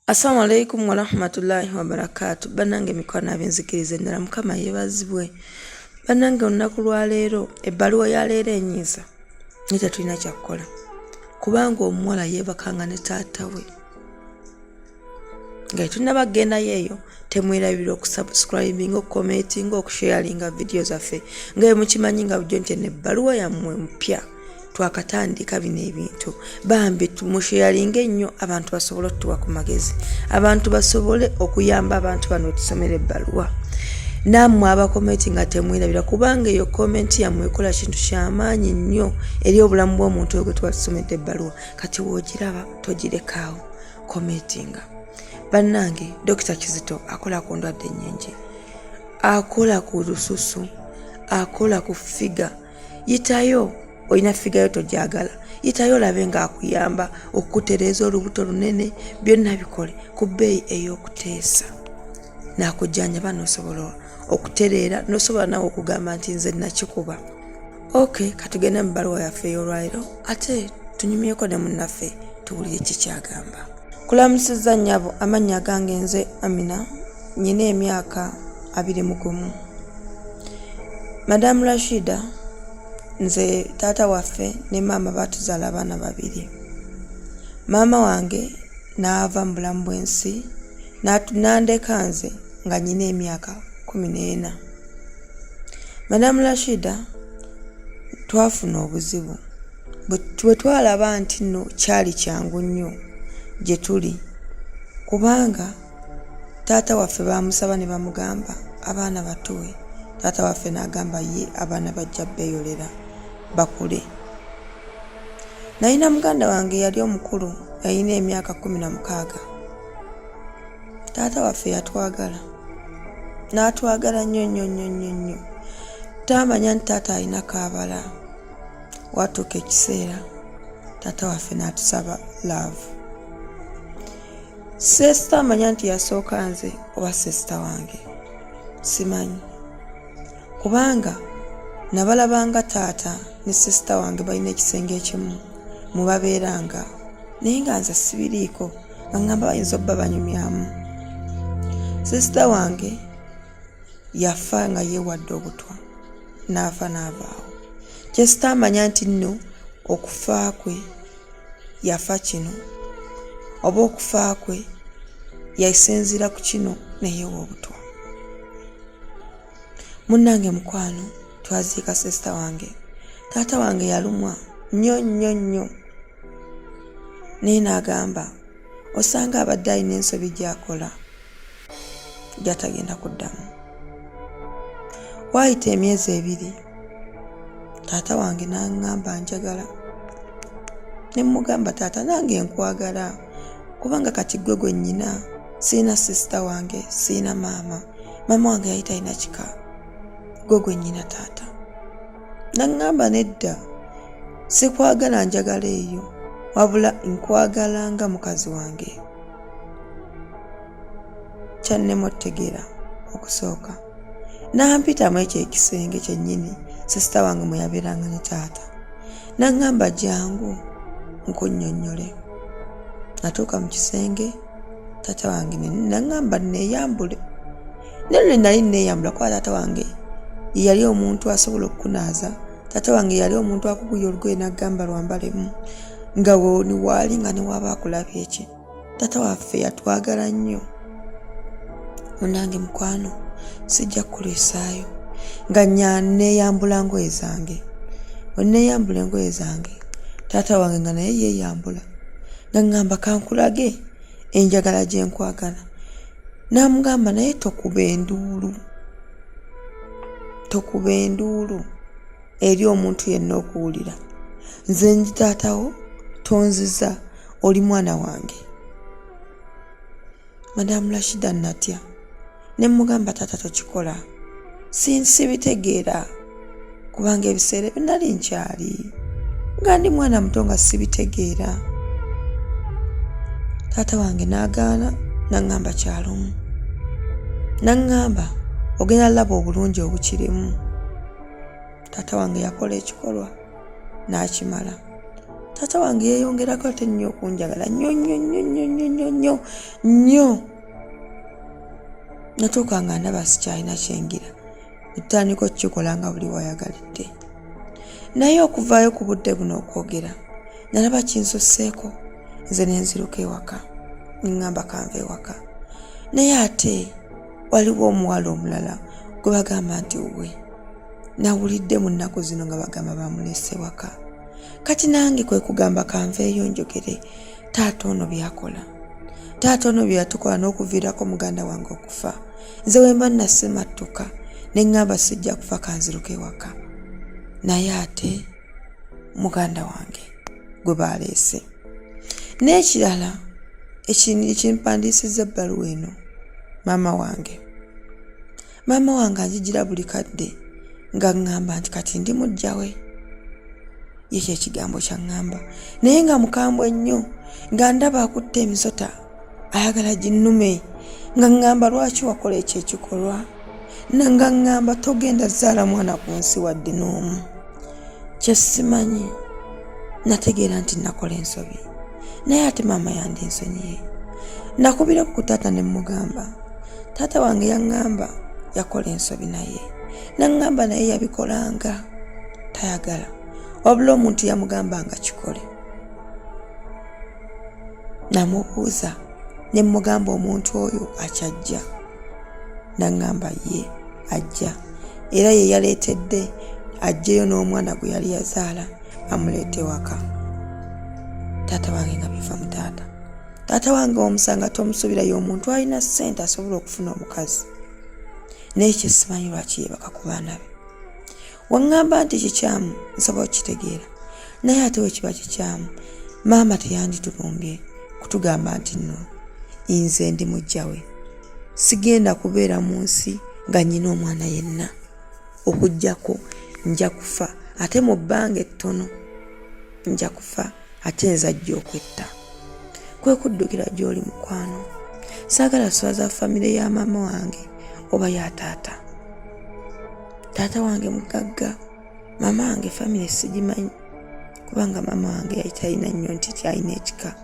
Assalamu alaikum wa rahmatullahi wa barakatuh. Banange mikwano abenzikiriza endala mukama yeebazibwe. Banange olunaku lwa leero ebbaluwa ya leero enyiza nite tulina kyakukola kubanga omuwala yeebakanga ne taata we nga tunabaggendayo eyo temwerabira okusubscribinga okukomentinga okusharinga video zaffe nga mukimanyi nga bujjo nti nebbaluwa yammwe mpya twakatandika bino ebintu bambi tumusharinga ennyo abantu basobole okutuwa ku magezi abantu basobole okuyamba abantu bano tusomere ebbaluwa nammwe abakomenti nga temwerabira kubanga eyo komenti yammwe ekola kintu kyamaanyi nnyo eri obulamu bw'omuntu oyo gwe tuba tusomedde ebbaluwa kati woogiraba togirekawo komentinga. Bannange Dr. Kizito akola ku ndwadde nnyingi, akola ku lususu, akola ku figa. Yitayo olina figa yo tojagala, yitayo olabe nga akuyamba okukutereeza olubuto lunene, byonna bikole ku bbeeyi ey'okuteesa. Nakujjanja n'osobola okutereera n'osobola nawe okugamba nti nze nakikuba. Okay, katugende mu bbaluwa yaffe ey'olwaliro ate tunyumyeko ne munnaffe tuwulire kikyagamba. Kulamusizza nnyabo, amannya gange nze Amina, nyina emyaka 21. Madamu Rashida nze taata waffe ne maama batuzaala abaana 2. Maama wange n'ava mu bulamu bw'ensi nandeka nze nga nyina emyaka 14. Madamu Rashida twafuna obuzibu bwe twalaba nti nno kyali kyangu nnyo gye tuli kubanga taata waffe bamusaba ne bamugamba abaana batuwe. Taata waffe n'agamba ye abaana bajja beeyolera bakule. Nalina muganda wange yali omukulu yalina emyaka 16. Taata waffe yatwagala n'atwagala nnyo. Tamanya nti taata alina kaabala. Watuuka ekiseera taata waffe n'atusaba love. Sesita amanya nti yasooka nze oba sesita wange simanyi kubanga nabalabanga taata ne sesita wange balina ekisenge ekimu mwe babeeranga naye nga nze sibiriiko nga ngamba bayinza obba banyumyamu. Sesita wange yafa nga yeewadde obutwa n'afa n'avaawo. Kyesita amanya nti nno okufa kwe yafa kino oba okufa kwe yasinziira ku kino neyeewa obutwa. Munnange mukwano twaziika sesita wange. Taata wange yalumwa nnyo naye n'agamba osanga abadde alina ensobi gy'akola gy'atagenda kuddamu. Waayita emyezi 2 taata wange n'aŋŋamba njagala. Ne mmugamba taata nange nkwagala kubanga kati gwe nnyina, siina sesita wange, siina maama. Maama wange yali talina kika, gwe nnyina taata. N'aŋŋamba nedda, sikwagala njagala eyo wabula nkwagala nga mukazi wange. Kyannema otegeera okusooka n'ampitamu ekyo ekisenge kyennyini sesita wange mwe yabeeranga ne taata. N'aŋŋamba jangu nkunnyonnyole. Natuuka mu kisenge taata wange n'aŋŋamba neeyambule. Nero nali neeyambula kuba taata wange yali omuntu asobola okukunaaza. Taata wange yali omuntu akuguya olugoye n'agamba lwambalemu nga woni waali nga ne waba akulabye eki. Taata waffe yatwagala nnyo. Munnange mukwano sijja kukuleesaayo nga neeyambula ngoye zange. Bwe neeyambula engoye zange taata wange nga naye yeeyambula n'aŋŋamba kankulage enjagala gye nkwagala. N'amugamba naye tokuba enduulu eri omuntu yenna okuwulira. Nze ndi taatawo, tonziza, oli mwana wange. Madamu Rashida natya ne mugamba taata tokikola, sibitegeera kubanga ebiseera bye nali nkyali nga ndi mwana muto nga sibitegeera. Taata wange n'agaana n'aŋŋamba kyalumu. N'aŋŋamba ogenda laba obulungi obukirimu. Taata wange yakola ekikolwa n'akimala. Taata wange yeeyongerako ate nnyo okunjagala nnyo. Natuuka nga ndaba sikyalina kyengira tutandika okukikola nga buli wayagalidde. Naye okuvaayo ku budde buno okwogera nalaba kinsusseeko nze ne nziruka ewaka ngamba kanva ewaka. Naye ate waliwo omuwala omulala gwe bagamba nti we nawulidde mu nnaku zino nga bagamba bamulese waka. Kati nange kwe kugamba kanveeyo njogere taata ono byakola, taata ono byatukola n'okuviirako muganda wange okufa. Nze wemba nasimattuka ne ngamba sijja kufa kanziruka ewaka. Naye ate muganda wange gwe baleese. N'ekirala ekimpandiisizza ebbaluwa eno maama wange anjigira buli kadde nga ngamba nti kati ndi mujja we. Ye ekigambo kyaŋŋamba naye nga mukambwe nnyo nga ndaba akutte emisota ayagala ginnume nga ngamba lwaki wakola ekyo ekikolwa nga ngamba togenda zaala mwana ku nsi wadde n'omu. Kye simanyi nategeera nti nakola ensobi naye ate maama yandi ensonyiye. Nakubira ku taata ne mugamba taata wange yaŋŋamba yakola ensobi naye naŋŋamba naye yabikolanga tayagala wabula omuntu yamugambanga kikole. Namubuuza ne mugamba omuntu oyo akyajja. Naŋŋamba ye ajja era ye yaleetedde ajjeyo n'omwana gwe yali yazaala amuleete waka. Taata wange nga biva mu taata. Taata wange omusanga tomusubirayo omuntu alina ssente asobola okufuna omukazi. Naye kye simanyi lwaki yeebaka ku baana be. Waŋŋamba nti kikyamu nsobola okitegeera naye ate we kiba kikyamu maama teyanditubumbye kutugamba nti nno nze ndi mujja we. Sigenda kubeera mu nsi nga nnyina omwana yenna okuggyako nja kufa ate mu bbanga ettono nja kufa ate nze ajja okwetta. Kwe kuddukira gy'oli mukwano. Saagala swaza famire ya maama wange oba ya taata. Taata wange mugagga, maama wange famire sigimanyi kubanga maama wange yali talina nnyo nti alina ekika.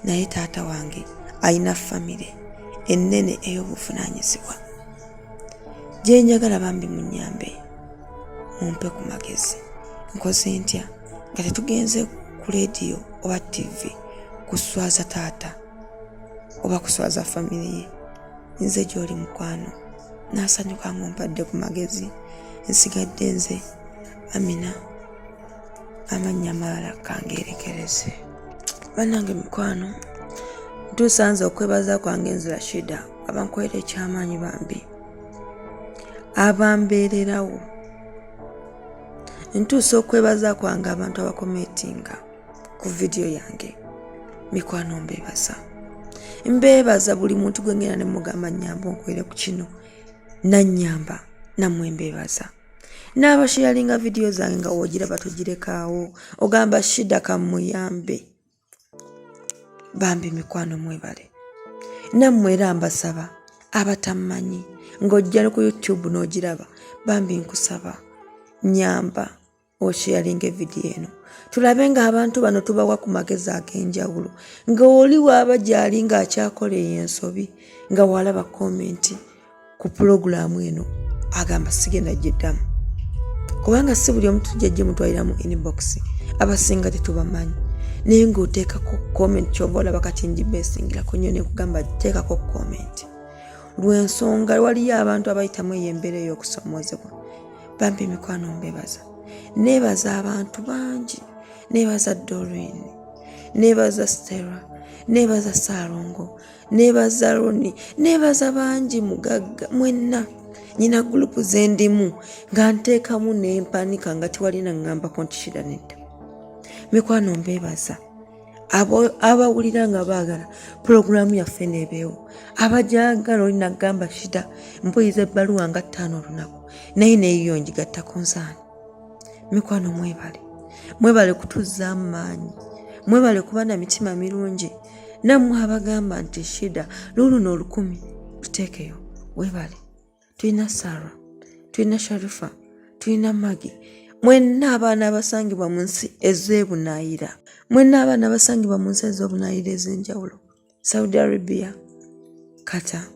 Naye taata wange alina famire ennene ey'obuvunaanyizibwa. Gye njagala bambi munnyambe mumpe ku magezi. Nkoze ntya nga tetugenze ku leediyo oba TV kuswaza taata oba kuswaza famire ye. Nze gy'oli mukwano naasanyuka ng'ompadde ku magezi. Nsigadde nze Amina amannya amalala kangeerekereze. Bannange mukwano ntuusanze okwebaza kwange nze Rashida abankwera ekyamaanyi bambi abambeererawo. Ntuusa okwebaza kwange abantu abakometinga ku vidiyo yange. Mikwano mbeebaza buli muntu gwe ngenda ne mugamba nnyamba onkwere ku kino nannyamba nammwe mbeebaza. N'abasharinga vidiyo zange nga wogiraba togirekaawo ogamba Shida kamuyambe. Bambi mikwano mwebale. Nammwe era mbasaba abatammanyi ng'ojja ku YouTube n'ogiraba bambi nkusaba nyamba osharinga vidiyo eno tulabe nga abantu bano tubawa ku magezi ag'enjawulo nga oli waaba gy'ali ng'akyakola ensobi nga walaba komenti ku pulogulaamu eno agamba sigenda giddamu kubanga si buli omuntu tujja mutwalira mu inbox abasinga tetubamanyi. Naye ng'oteekako comment ky'oba olaba kati ngibeesingirako nnyo ne kugamba teekako comment lw'ensonga waliyo abantu abayitamu eyo embeera ey'okusomoozebwa. Bambi mikwano mbebaza. Neebaza abantu bangi. Neebaza Doreen, neebaza Stella, neebaza Sarongo, neebaza Roni, neebaza bangi mugagga mwenna. Nyina gulupu zendimu nga nteekamu n'empanika nga tiwalina ngambako nti Shida nedda. Mikwano mbebaza abawulira nga baagala pulogulaamu yaffe neebeewo abajagala oli nagamba Shida mpuliza ebbaluwa nga 5 olunaku naye neeyiyo njigattako nsaani. Mikwano mwebale kutuzzaamu maanyi, mwebale kuba na mitima mirungi. Nammwe abagamba nti Shida luluno 1000 tuteekeyo webale. Tulina Sarah, tulina Sharifa, tulina Magi. mwenna abaana abasangibwa mu nsi ez'ebunaayira, mwenna abaana abasangibwa mu nsi ez'obunaayira ez'enjawulo, Saudi Arabia, Qatar,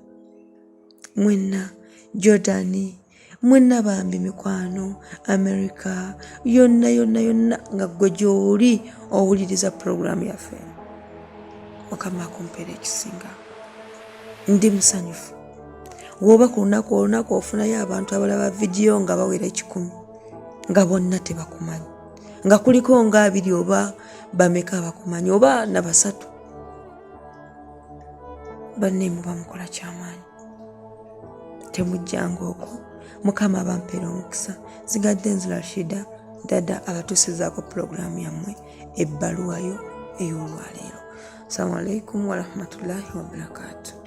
mwenna Jordani, mwenna bambi mikwano, America, yonna nga gwe gy'oli owuliriza puroguramu yaffe. Mukama akumpeera ekisinga. Ndi musanyufu. Woba ku lunaku ofunayo abantu abalaba vidiyo nga bawera 1,000 nga bonna tebakumanyi, nga kuliko nga 2 oba bameka abakumanyi oba na 3, banne muba mukola kyamaanyi. Temujjanga okwo. Mukama abampeera omukisa. Nzigadde nze Rashida dada abatuusizaako puroguramu yammwe ebbaluwa yo ey'olwaleero. Assalamu alaikum warahmatullahi wabarakatuh.